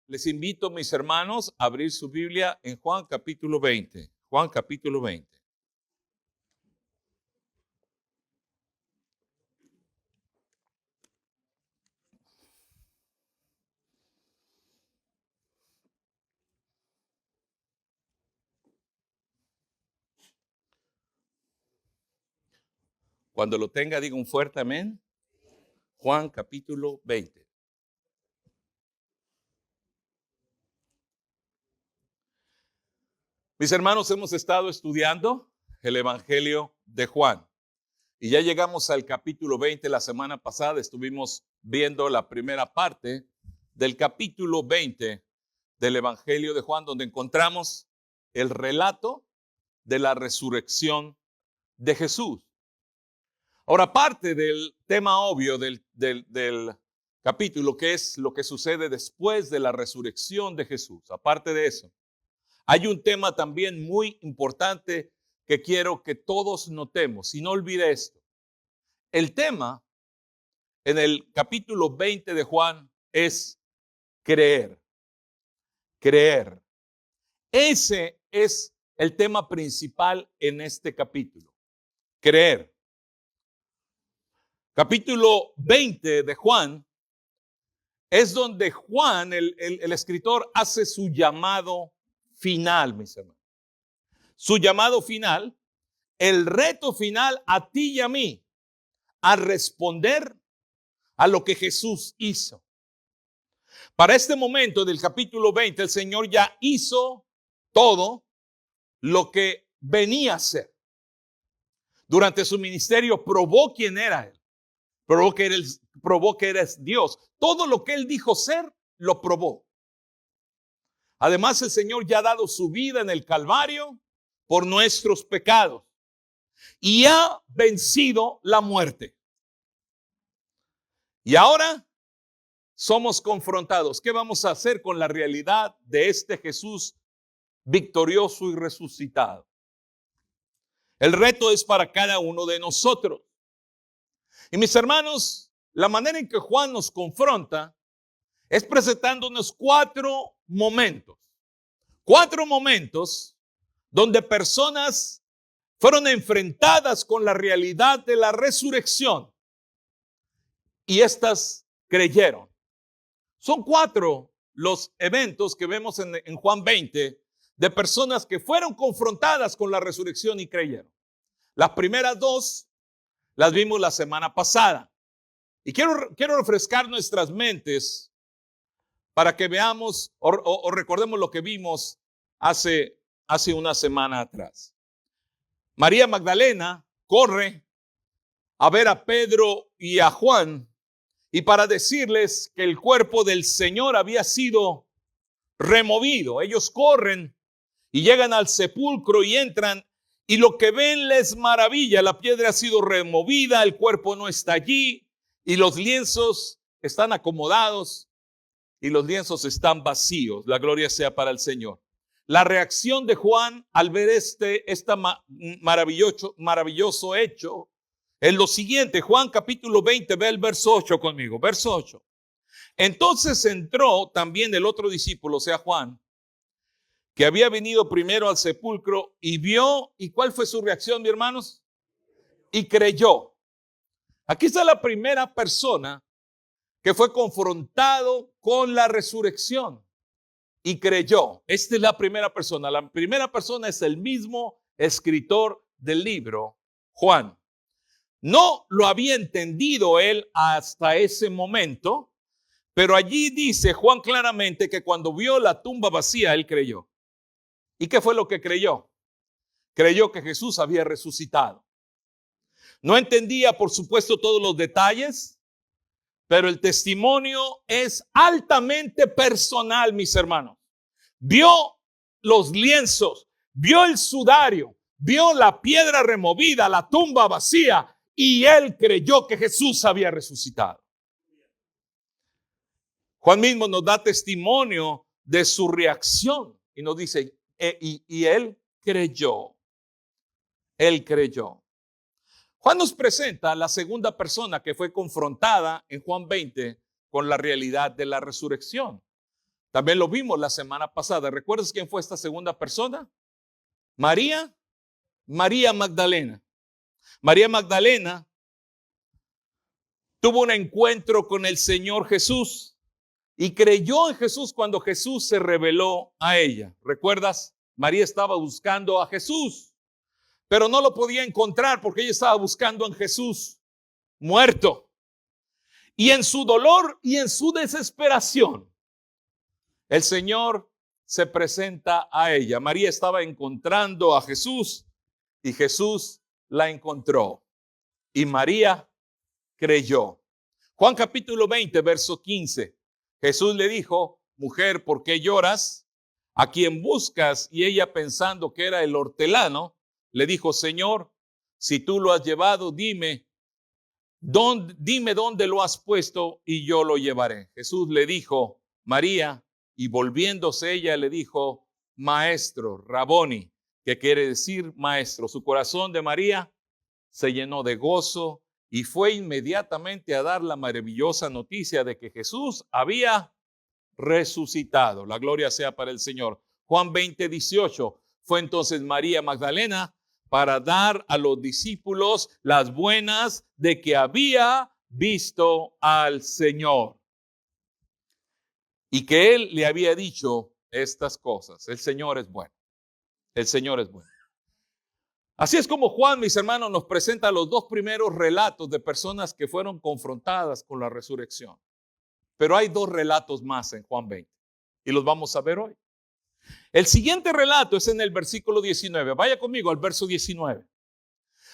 les invito, mis hermanos, a abrir su Biblia en Juan capítulo 20. Juan capítulo 20. Cuando lo tenga, diga un fuerte amén. Juan capítulo 20. Mis hermanos, hemos estado estudiando el Evangelio de Juan y ya llegamos al capítulo 20. La semana pasada estuvimos viendo la primera parte del capítulo 20 del Evangelio de Juan, donde encontramos el relato de la resurrección de Jesús. Ahora, parte del tema obvio del capítulo, que es lo que sucede después de la resurrección de Jesús. Aparte de eso, hay un tema también muy importante que quiero que todos notemos, y no olvide esto. El tema en el capítulo 20 de Juan es creer. Creer. Ese es el tema principal en este capítulo. Creer. Capítulo 20 de Juan es donde Juan, el escritor, hace su llamado final, mis hermanos. Su llamado final, el reto final a ti y a mí, a responder a lo que Jesús hizo. Para este momento del capítulo 20, el Señor ya hizo todo lo que venía a hacer. Durante su ministerio probó quién era Él. Probó que eres Dios. Todo lo que Él dijo ser, lo probó. Además, el Señor ya ha dado su vida en el Calvario por nuestros pecados y ha vencido la muerte. Y ahora somos confrontados. ¿Qué vamos a hacer con la realidad de este Jesús victorioso y resucitado? El reto es para cada uno de nosotros. Y mis hermanos, la manera en que Juan nos confronta es presentándonos cuatro momentos. Cuatro momentos donde personas fueron enfrentadas con la realidad de la resurrección y estas creyeron. Son cuatro los eventos que vemos en Juan 20 de personas que fueron confrontadas con la resurrección y creyeron. Las primeras dos las vimos la semana pasada. Y quiero refrescar nuestras mentes para que veamos o recordemos lo que vimos hace una semana atrás. María Magdalena corre a ver a Pedro y a Juan y para decirles que el cuerpo del Señor había sido removido. Ellos corren y llegan al sepulcro y entran y lo que ven les maravilla. La piedra ha sido removida, el cuerpo no está allí y los lienzos están acomodados y los lienzos están vacíos. La gloria sea para el Señor. La reacción de Juan al ver este maravilloso hecho es lo siguiente. Juan capítulo 20, ve el verso 8 conmigo. Verso 8. Entonces entró también el otro discípulo, o sea Juan, que había venido primero al sepulcro y vio. ¿Y cuál fue su reacción, mis hermanos? Y creyó. Aquí está la primera persona que fue confrontado con la resurrección y creyó. Esta es la primera persona. La primera persona es el mismo escritor del libro, Juan. No lo había entendido él hasta ese momento, pero allí dice Juan claramente que cuando vio la tumba vacía, él creyó. ¿Y qué fue lo que creyó? Creyó que Jesús había resucitado. No entendía, por supuesto, todos los detalles, pero el testimonio es altamente personal, mis hermanos. Vio los lienzos, vio el sudario, vio la piedra removida, la tumba vacía, y él creyó que Jesús había resucitado. Juan mismo nos da testimonio de su reacción y nos dice, y él creyó. Él creyó. Juan nos presenta la segunda persona que fue confrontada en Juan 20 con la realidad de la resurrección. También lo vimos la semana pasada. ¿Recuerdas quién fue esta segunda persona? María Magdalena. María Magdalena tuvo un encuentro con el Señor Jesús y creyó en Jesús cuando Jesús se reveló a ella. ¿Recuerdas? María estaba buscando a Jesús, pero no lo podía encontrar porque ella estaba buscando a Jesús muerto. Y en su dolor y en su desesperación, el Señor se presenta a ella. María estaba encontrando a Jesús y Jesús la encontró. Y María creyó. Juan capítulo 20, verso 15. Jesús le dijo: mujer, ¿por qué lloras? ¿A quién buscas? Y ella, pensando que era el hortelano, le dijo: Señor, si tú lo has llevado, dime dónde lo has puesto y yo lo llevaré. Jesús le dijo: María, y volviéndose ella le dijo: Maestro, Raboni, que quiere decir maestro. Su corazón de María se llenó de gozo y fue inmediatamente a dar la maravillosa noticia de que Jesús había resucitado. La gloria sea para el Señor. Juan 20, 18. Fue entonces María Magdalena para dar a los discípulos las buenas de que había visto al Señor y que él le había dicho estas cosas. El Señor es bueno. El Señor es bueno. Así es como Juan, mis hermanos, nos presenta los dos primeros relatos de personas que fueron confrontadas con la resurrección. Pero hay dos relatos más en Juan 20 y los vamos a ver hoy. El siguiente relato es en el versículo 19. Vaya conmigo al verso 19.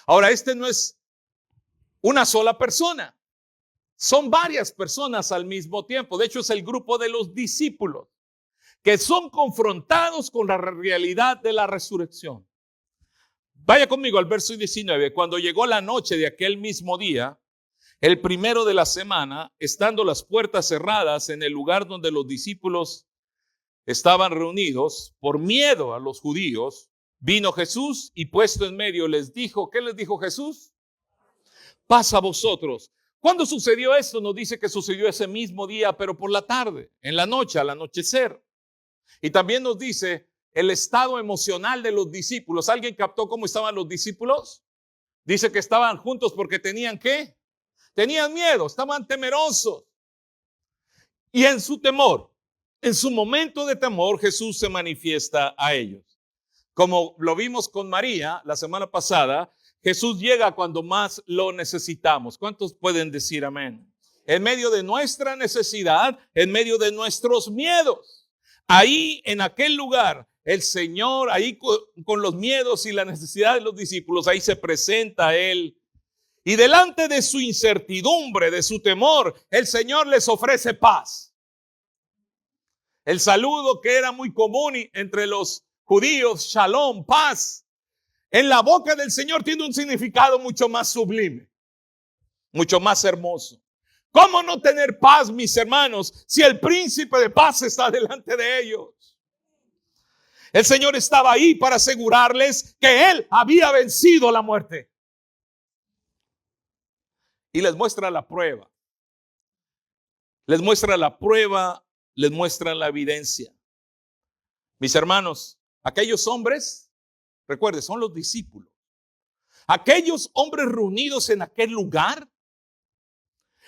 Ahora, este no es una sola persona. Son varias personas al mismo tiempo. De hecho, es el grupo de los discípulos que son confrontados con la realidad de la resurrección. Vaya conmigo al verso 19. Cuando llegó la noche de aquel mismo día, el primero de la semana, estando las puertas cerradas en el lugar donde los discípulos estaban reunidos, por miedo a los judíos, vino Jesús y puesto en medio les dijo, ¿qué les dijo Jesús? Paz a vosotros. ¿Cuándo sucedió esto? Nos dice que sucedió ese mismo día, pero por la tarde, en la noche, al anochecer. Y también nos dice el estado emocional de los discípulos. ¿Alguien captó cómo estaban los discípulos? Dice que estaban juntos porque tenían ¿qué? Tenían miedo, estaban temerosos. Y en su temor, en su momento de temor, Jesús se manifiesta a ellos. Como lo vimos con María la semana pasada, Jesús llega cuando más lo necesitamos. ¿Cuántos pueden decir amén? En medio de nuestra necesidad, en medio de nuestros miedos. Ahí, en aquel lugar, el Señor, ahí con los miedos y la necesidad de los discípulos, ahí se presenta a Él. Y delante de su incertidumbre, de su temor, el Señor les ofrece paz. El saludo que era muy común entre los judíos, shalom, paz, en la boca del Señor tiene un significado mucho más sublime, mucho más hermoso. ¿Cómo no tener paz, mis hermanos, si el príncipe de paz está delante de ellos? El Señor estaba ahí para asegurarles que Él había vencido la muerte. Y les muestra la prueba. Les muestra la prueba, les muestra la evidencia. Mis hermanos, aquellos hombres, recuerden, son los discípulos. Aquellos hombres reunidos en aquel lugar,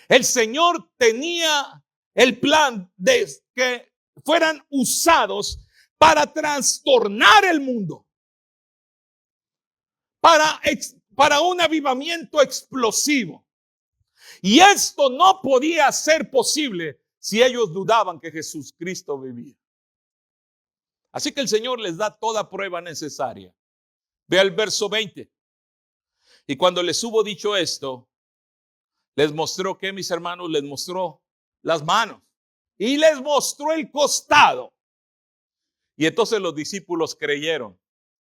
el Señor tenía el plan de que fueran usados para trastornar el mundo, para un avivamiento explosivo. Y esto no podía ser posible si ellos dudaban que Jesucristo vivía. Así que el Señor les da toda prueba necesaria. Ve al verso 20. Y cuando les hubo dicho esto, les mostró que, mis hermanos, les mostró las manos y les mostró el costado. Y entonces los discípulos creyeron.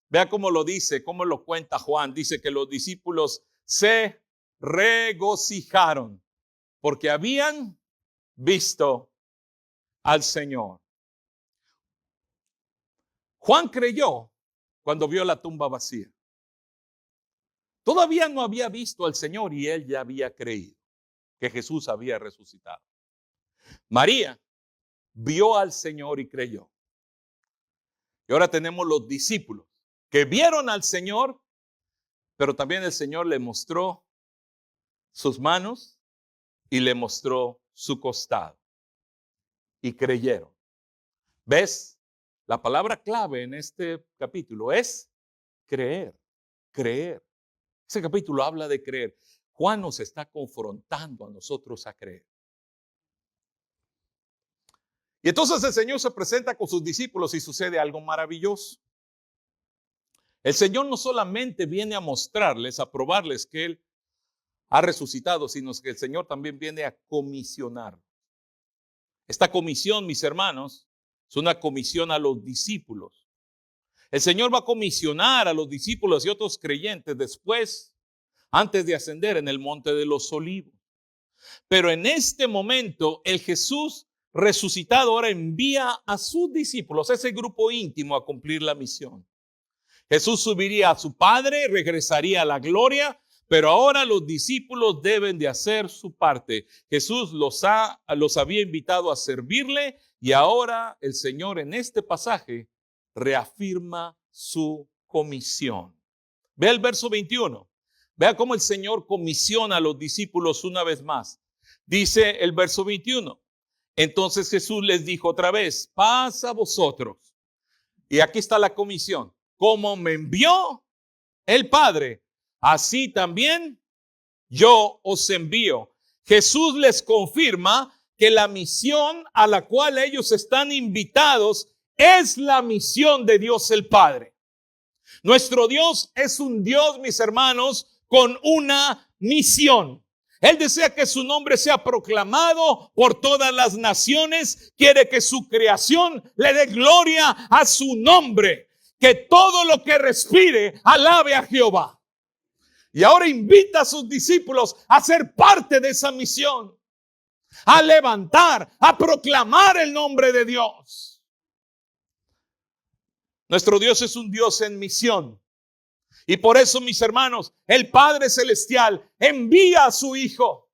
Vea cómo lo dice, cómo lo cuenta Juan. Dice que los discípulos se regocijaron porque habían visto al Señor. Juan creyó cuando vio la tumba vacía. Todavía no había visto al Señor y él ya había creído que Jesús había resucitado. María vio al Señor y creyó. Y ahora tenemos los discípulos que vieron al Señor, pero también el Señor le mostró sus manos y le mostró su costado. Y creyeron. ¿Ves? La palabra clave en este capítulo es creer, creer. Ese capítulo habla de creer. Juan nos está confrontando a nosotros a creer. Y entonces el Señor se presenta con sus discípulos y sucede algo maravilloso. El Señor no solamente viene a mostrarles, a probarles que Él ha resucitado, sino que el Señor también viene a comisionar. Esta comisión, mis hermanos, es una comisión a los discípulos. El Señor va a comisionar a los discípulos y otros creyentes después, antes de ascender en el monte de los olivos. Pero en este momento, el Jesús resucitado ahora envía a sus discípulos, ese grupo íntimo, a cumplir la misión. Jesús subiría a su Padre, regresaría a la gloria, pero ahora los discípulos deben de hacer su parte. Jesús los había invitado a servirle y ahora el Señor en este pasaje reafirma su comisión. Ve el verso 21. Vea cómo el Señor comisiona a los discípulos una vez más. Dice el verso 21. Entonces Jesús les dijo otra vez, paz a vosotros. Y aquí está la comisión. Como me envió el Padre, así también yo os envío. Jesús les confirma que la misión a la cual ellos están invitados es la misión de Dios el Padre. Nuestro Dios es un Dios, mis hermanos, con una misión. Él desea que su nombre sea proclamado por todas las naciones. Quiere que su creación le dé gloria a su nombre. Que todo lo que respire alabe a Jehová. Y ahora invita a sus discípulos a ser parte de esa misión. A levantar, a proclamar el nombre de Dios. Nuestro Dios es un Dios en misión. Y por eso, mis hermanos, el Padre Celestial envía a su Hijo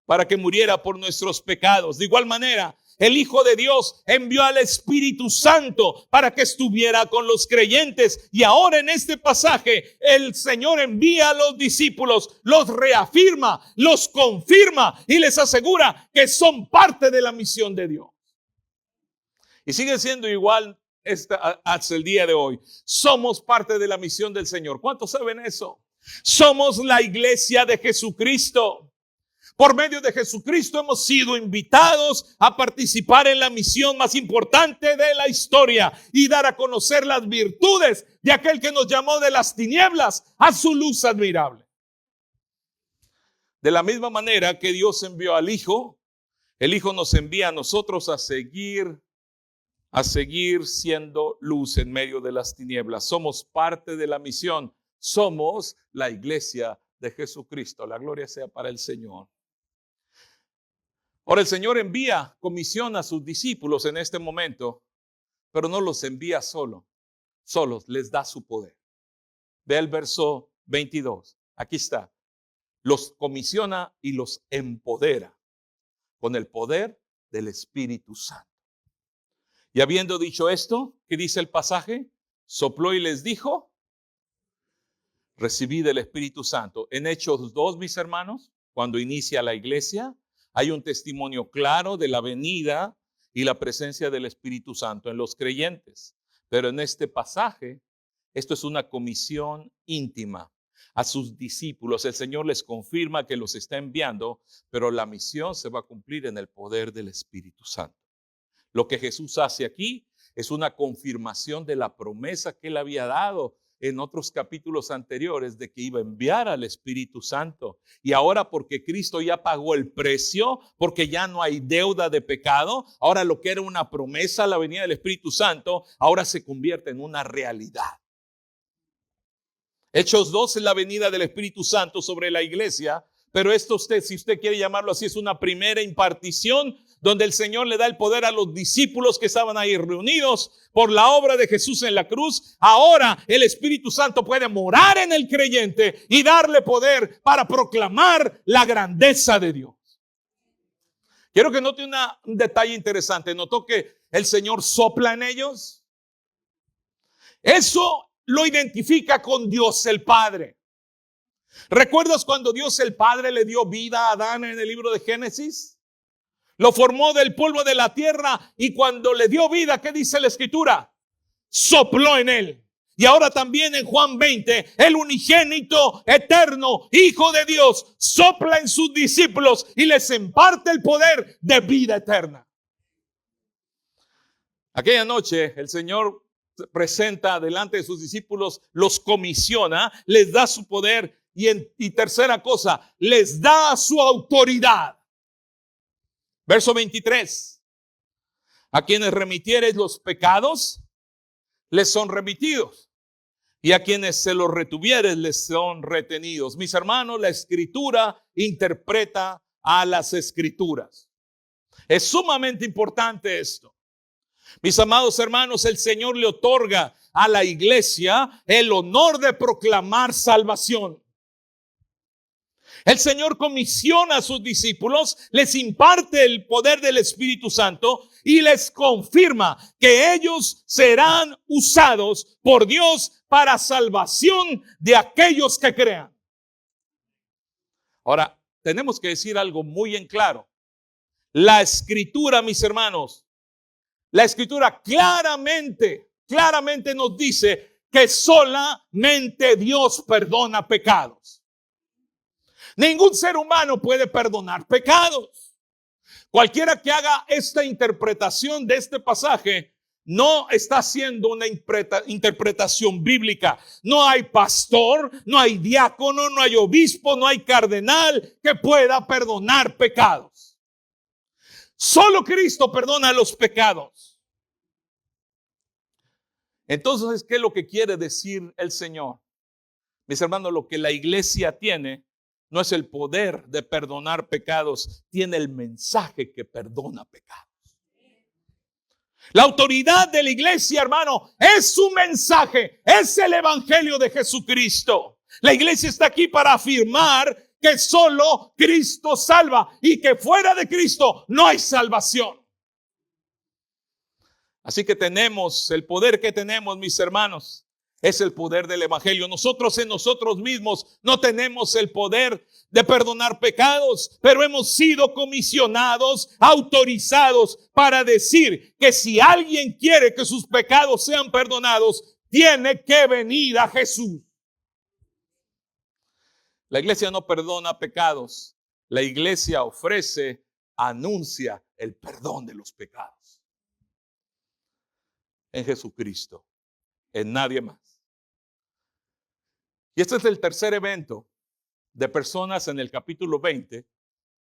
para que muriera por nuestros pecados. De igual manera, el Hijo de Dios envió al Espíritu Santo para que estuviera con los creyentes. Y ahora en este pasaje, el Señor envía a los discípulos, los reafirma, los confirma y les asegura que son parte de la misión de Dios. Y sigue siendo igual hasta el día de hoy. Somos parte de la misión del Señor. ¿Cuántos saben eso? Somos la iglesia de Jesucristo. Por medio de Jesucristo hemos sido invitados a participar en la misión más importante de la historia y dar a conocer las virtudes de aquel que nos llamó de las tinieblas a su luz admirable. De la misma manera que Dios envió al Hijo, el Hijo nos envía a nosotros a seguir siendo luz en medio de las tinieblas. Somos parte de la misión. Somos la iglesia de Jesucristo. La gloria sea para el Señor. Ahora el Señor comisiona a sus discípulos en este momento, pero no los envía solos, les da su poder. Ve el verso 22, aquí está. Los comisiona y los empodera con el poder del Espíritu Santo. Y habiendo dicho esto, ¿qué dice el pasaje? Sopló y les dijo, recibid el Espíritu Santo. En Hechos 2, mis hermanos, cuando inicia la iglesia, hay un testimonio claro de la venida y la presencia del Espíritu Santo en los creyentes. Pero en este pasaje, esto es una comisión íntima a sus discípulos. El Señor les confirma que los está enviando, pero la misión se va a cumplir en el poder del Espíritu Santo. Lo que Jesús hace aquí es una confirmación de la promesa que Él había dado en otros capítulos anteriores de que iba a enviar al Espíritu Santo. Y ahora, porque Cristo ya pagó el precio, porque ya no hay deuda de pecado, ahora lo que era una promesa, la venida del Espíritu Santo, ahora se convierte en una realidad. Hechos 2 es la venida del Espíritu Santo sobre la iglesia, pero esto si usted quiere llamarlo así, es una primera impartición donde el Señor le da el poder a los discípulos que estaban ahí reunidos por la obra de Jesús en la cruz. Ahora el Espíritu Santo puede morar en el creyente y darle poder para proclamar la grandeza de Dios. Quiero que note un detalle interesante. ¿Notó que el Señor sopla en ellos? Eso lo identifica con Dios el Padre. ¿Recuerdas cuando Dios el Padre le dio vida a Adán en el libro de Génesis? Lo formó del polvo de la tierra y cuando le dio vida, ¿qué dice la Escritura? Sopló en él. Y ahora también en Juan 20, el unigénito eterno, Hijo de Dios, sopla en sus discípulos y les imparte el poder de vida eterna. Aquella noche el Señor se presenta delante de sus discípulos, los comisiona, les da su poder y tercera cosa, les da su autoridad. Verso 23. A quienes remitieres los pecados, les son remitidos. Y a quienes se los retuvieres, les son retenidos. Mis hermanos, la Escritura interpreta a las Escrituras. Es sumamente importante esto. Mis amados hermanos, el Señor le otorga a la iglesia el honor de proclamar salvación. El Señor comisiona a sus discípulos, les imparte el poder del Espíritu Santo y les confirma que ellos serán usados por Dios para salvación de aquellos que crean. Ahora, tenemos que decir algo muy en claro. La Escritura, mis hermanos, la Escritura claramente nos dice que solamente Dios perdona pecados. Ningún ser humano puede perdonar pecados. Cualquiera que haga esta interpretación de este pasaje no está haciendo una interpretación bíblica. No hay pastor, no hay diácono, no hay obispo, no hay cardenal que pueda perdonar pecados. Solo Cristo perdona los pecados. Entonces, ¿qué es lo que quiere decir el Señor? Mis hermanos, lo que la iglesia tiene no es el poder de perdonar pecados, tiene el mensaje que perdona pecados. La autoridad de la iglesia, hermano, es su mensaje, es el evangelio de Jesucristo. La iglesia está aquí para afirmar que solo Cristo salva y que fuera de Cristo no hay salvación. Así que tenemos el poder que tenemos, mis hermanos. Es el poder del evangelio. Nosotros en nosotros mismos no tenemos el poder de perdonar pecados, pero hemos sido comisionados, autorizados para decir que si alguien quiere que sus pecados sean perdonados, tiene que venir a Jesús. La iglesia no perdona pecados. La iglesia ofrece, anuncia el perdón de los pecados. En Jesucristo, en nadie más. Y este es el tercer evento de personas en el capítulo 20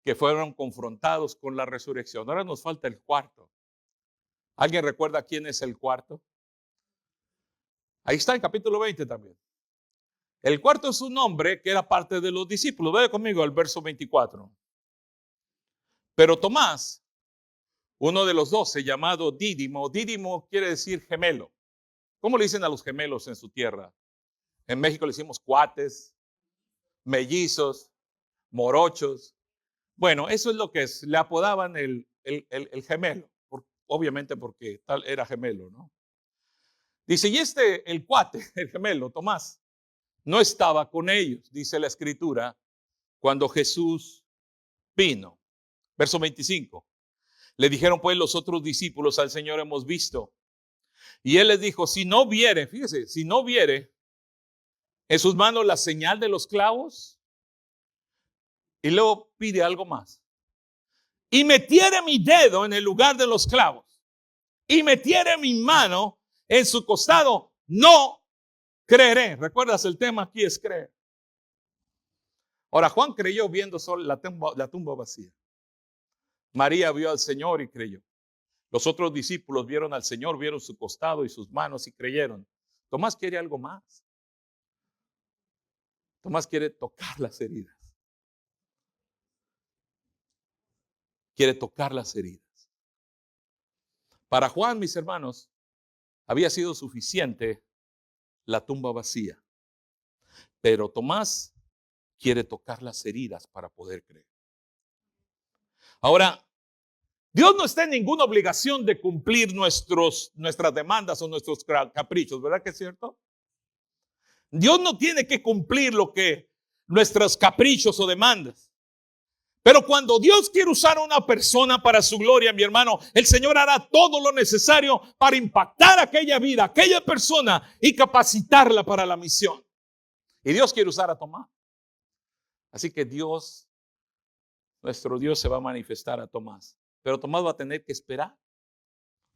que fueron confrontados con la resurrección. Ahora nos falta el cuarto. ¿Alguien recuerda quién es el cuarto? Ahí está en capítulo 20 también. El cuarto es un hombre que era parte de los discípulos. Vaya conmigo al verso 24. Pero Tomás, uno de los 12, llamado Dídimo. Dídimo quiere decir gemelo. ¿Cómo le dicen a los gemelos en su tierra? En México le decimos cuates, mellizos, morochos. Bueno, eso es lo que es. Le apodaban el gemelo, obviamente porque tal era gemelo, ¿no? Dice, y el cuate, el gemelo, Tomás, no estaba con ellos, dice la Escritura, cuando Jesús vino. Verso 25. Le dijeron pues los otros discípulos, al Señor hemos visto. Y él les dijo, si no viere, fíjese, si no viere en sus manos la señal de los clavos, y luego pide algo más, y metiere mi dedo en el lugar de los clavos, y metiere mi mano en su costado, no creeré. ¿Recuerdas? El tema aquí es creer. Ahora, Juan creyó viendo solo la tumba vacía. María vio al Señor y creyó. Los otros discípulos vieron al Señor, vieron su costado y sus manos y creyeron. Tomás quiere algo más. Tomás quiere tocar las heridas. Quiere tocar las heridas. Para Juan, mis hermanos, había sido suficiente la tumba vacía. Pero Tomás quiere tocar las heridas para poder creer. Ahora, Dios no está en ninguna obligación de cumplir nuestras demandas o nuestros caprichos, ¿verdad que es cierto? Dios no tiene que cumplir nuestros caprichos o demandas. Pero cuando Dios quiere usar a una persona para su gloria, mi hermano, el Señor hará todo lo necesario para impactar aquella vida, aquella persona y capacitarla para la misión. Y Dios quiere usar a Tomás. Así que nuestro Dios se va a manifestar a Tomás. Pero Tomás va a tener que esperar.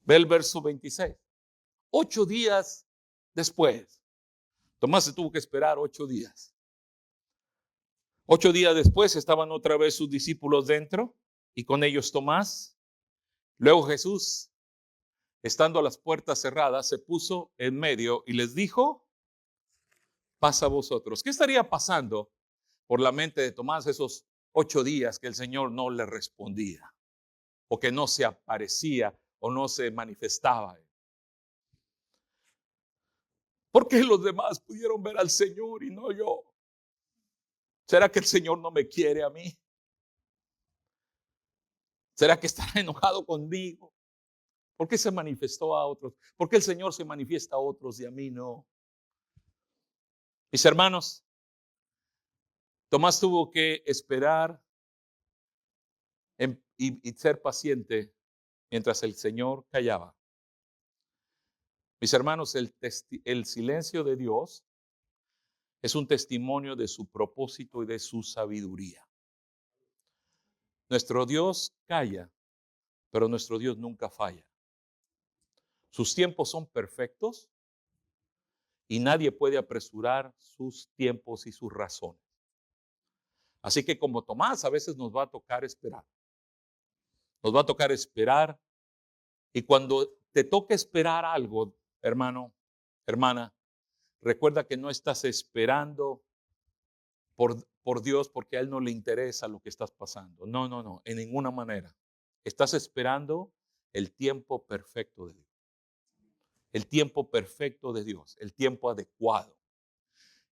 Ve el verso 26. 8 días después. Tomás se tuvo que esperar 8 días. 8 días después estaban otra vez sus discípulos dentro y con ellos Tomás. Luego Jesús, estando a las puertas cerradas, se puso en medio y les dijo: pasa a vosotros. ¿Qué estaría pasando por la mente de Tomás esos 8 días que el Señor no le respondía? O que no se aparecía o no se manifestaba. ¿Por qué los demás pudieron ver al Señor y no yo? ¿Será que el Señor no me quiere a mí? ¿Será que estará enojado conmigo? ¿Por qué se manifestó a otros? ¿Por qué el Señor se manifiesta a otros y a mí no? Mis hermanos, Tomás tuvo que esperar y ser paciente mientras el Señor callaba. Mis hermanos, el silencio de Dios es un testimonio de su propósito y de su sabiduría. Nuestro Dios calla, pero nuestro Dios nunca falla. Sus tiempos son perfectos y nadie puede apresurar sus tiempos y sus razones. Así que como Tomás, a veces nos va a tocar esperar. Nos va a tocar esperar, y cuando te toque esperar algo, hermano, hermana, recuerda que no estás esperando por Dios porque a Él no le interesa lo que estás pasando. No, en ninguna manera. Estás esperando el tiempo perfecto de Dios. El tiempo perfecto de Dios, el tiempo adecuado.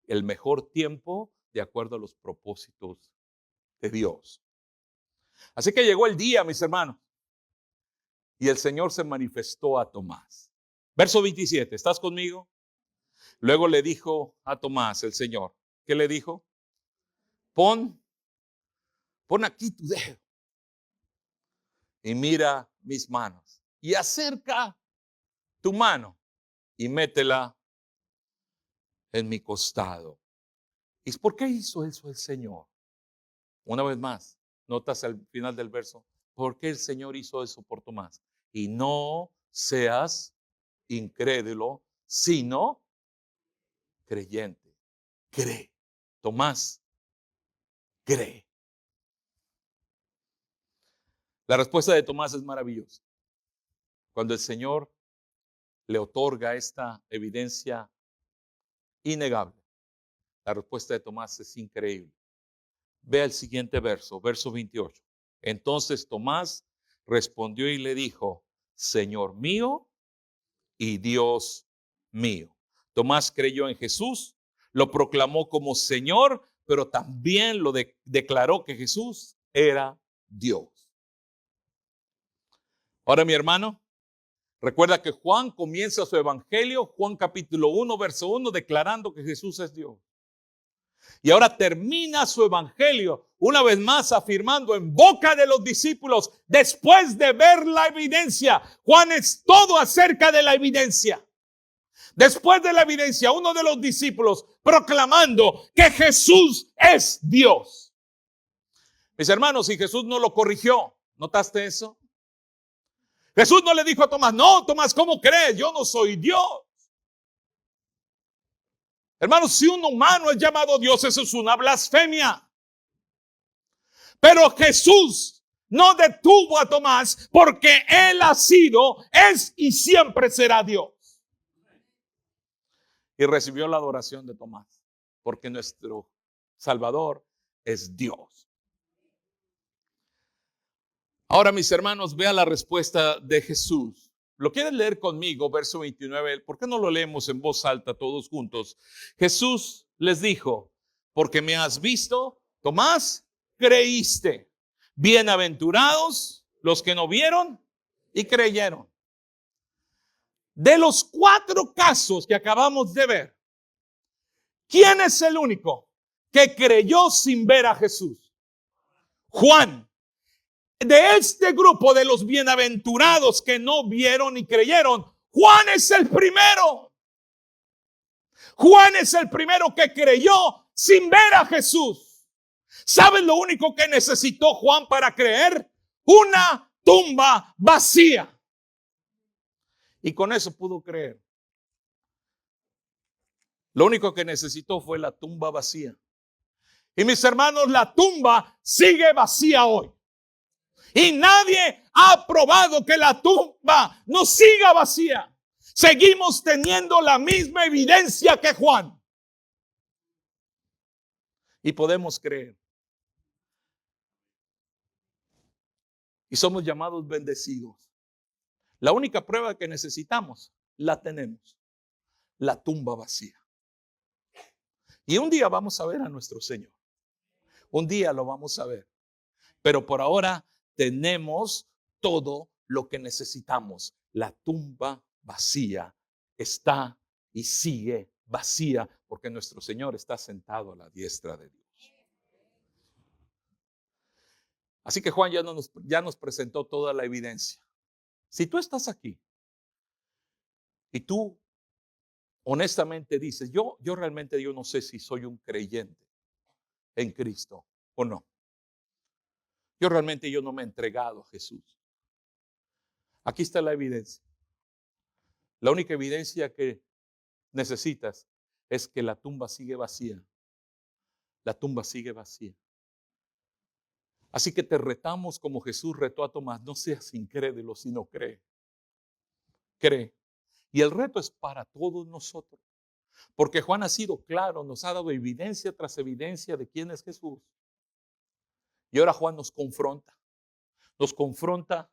El mejor tiempo de acuerdo a los propósitos de Dios. Así que llegó el día, mis hermanos, y el Señor se manifestó a Tomás. Verso 27, ¿estás conmigo? Luego le dijo a Tomás el Señor, ¿qué le dijo? Pon aquí tu dedo y mira mis manos, y acerca tu mano y métela en mi costado. ¿Y por qué hizo eso el Señor? Una vez más, notas al final del verso, ¿por qué el Señor hizo eso por Tomás? Y no seas incrédulo, sino creyente. Cree. Tomás, cree. La respuesta de Tomás es maravillosa. Cuando el Señor le otorga esta evidencia innegable, la respuesta de Tomás es increíble. Ve el siguiente verso, verso 28. Entonces Tomás respondió y le dijo: Señor mío y Dios mío. Tomás creyó en Jesús, lo proclamó como Señor, pero también lo declaró que Jesús era Dios. Ahora, mi hermano, recuerda que Juan comienza su evangelio, Juan capítulo 1, verso 1, declarando que Jesús es Dios. Y ahora termina su evangelio una vez más afirmando en boca de los discípulos, después de ver la evidencia. Juan es todo acerca de la evidencia. Después de la evidencia, uno de los discípulos proclamando que Jesús es Dios. Mis hermanos, y Jesús no lo corrigió. ¿Notaste eso? Jesús no le dijo a Tomás: no, Tomás, ¿cómo crees? Yo no soy Dios. Hermanos, si un humano es llamado Dios, eso es una blasfemia. Pero Jesús no detuvo a Tomás porque Él ha sido, es y siempre será Dios. Y recibió la adoración de Tomás, porque nuestro Salvador es Dios. Ahora, mis hermanos, vean la respuesta de Jesús. ¿Lo quieren leer conmigo? Verso 29. ¿Por qué no lo leemos en voz alta todos juntos? Jesús les dijo: porque me has visto, Tomás, creíste. Bienaventurados los que no vieron y creyeron. De los 4 casos que acabamos de ver, ¿quién es el único que creyó sin ver a Jesús? Juan. De este grupo de los bienaventurados que no vieron y creyeron, Juan es el primero. Juan es el primero que creyó sin ver a Jesús. ¿Saben lo único que necesitó Juan para creer? Una tumba vacía. Y con eso pudo creer. Lo único que necesitó fue la tumba vacía. Y mis hermanos, la tumba sigue vacía hoy. Y nadie ha probado que la tumba no siga vacía. Seguimos teniendo la misma evidencia que Juan. Y podemos creer. Y somos llamados bendecidos. La única prueba que necesitamos, la tenemos. La tumba vacía. Y un día vamos a ver a nuestro Señor. Un día lo vamos a ver. Pero por ahora tenemos todo lo que necesitamos. La tumba vacía está y sigue vacía porque nuestro Señor está sentado a la diestra de Dios. Así que Juan ya nos presentó toda la evidencia. Si tú estás aquí y tú honestamente dices, yo realmente no sé si soy un creyente en Cristo o no. Yo no me he entregado a Jesús. Aquí está la evidencia. La única evidencia que necesitas es que la tumba sigue vacía. La tumba sigue vacía. Así que te retamos como Jesús retó a Tomás. No seas incrédulo, sino cree. Cree. Y el reto es para todos nosotros. Porque Juan ha sido claro, nos ha dado evidencia tras evidencia de quién es Jesús. Y ahora Juan nos confronta. Nos confronta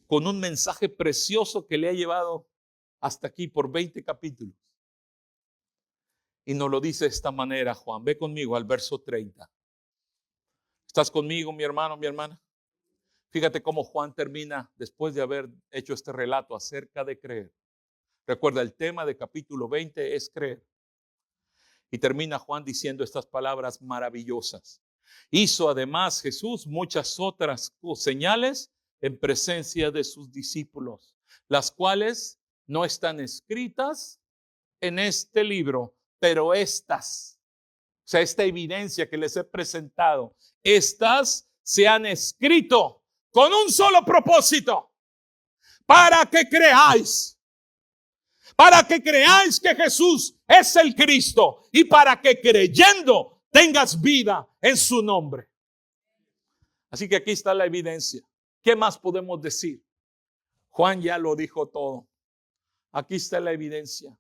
con un mensaje precioso que le ha llevado hasta aquí por 20 capítulos. Y nos lo dice de esta manera, Juan. Ve conmigo al verso 30. ¿Estás conmigo, mi hermano, mi hermana? Fíjate cómo Juan termina después de haber hecho este relato acerca de creer. Recuerda, el tema de capítulo 20 es creer. Y termina Juan diciendo estas palabras maravillosas. Hizo además Jesús muchas otras señales en presencia de sus discípulos, las cuales no están escritas en este libro, pero estas, o sea, esta evidencia que les he presentado, estas se han escrito con un solo propósito, para que creáis que Jesús es el Cristo y para que creyendo tengas vida en su nombre. Así que aquí está la evidencia. ¿Qué más podemos decir? Juan ya lo dijo todo. Aquí está la evidencia.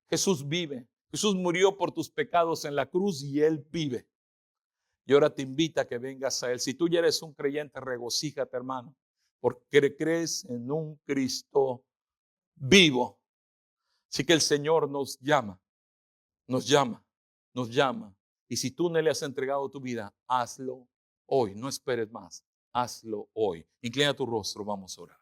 Jesús vive. Jesús murió por tus pecados en la cruz y Él vive. Y ahora te invita a que vengas a Él. Si tú ya eres un creyente, regocíjate, hermano, porque crees en un Cristo vivo. Así que el Señor nos llama, nos llama, nos llama. Y si tú no le has entregado tu vida, hazlo hoy. No esperes más. Hazlo hoy. Inclina tu rostro, vamos a orar.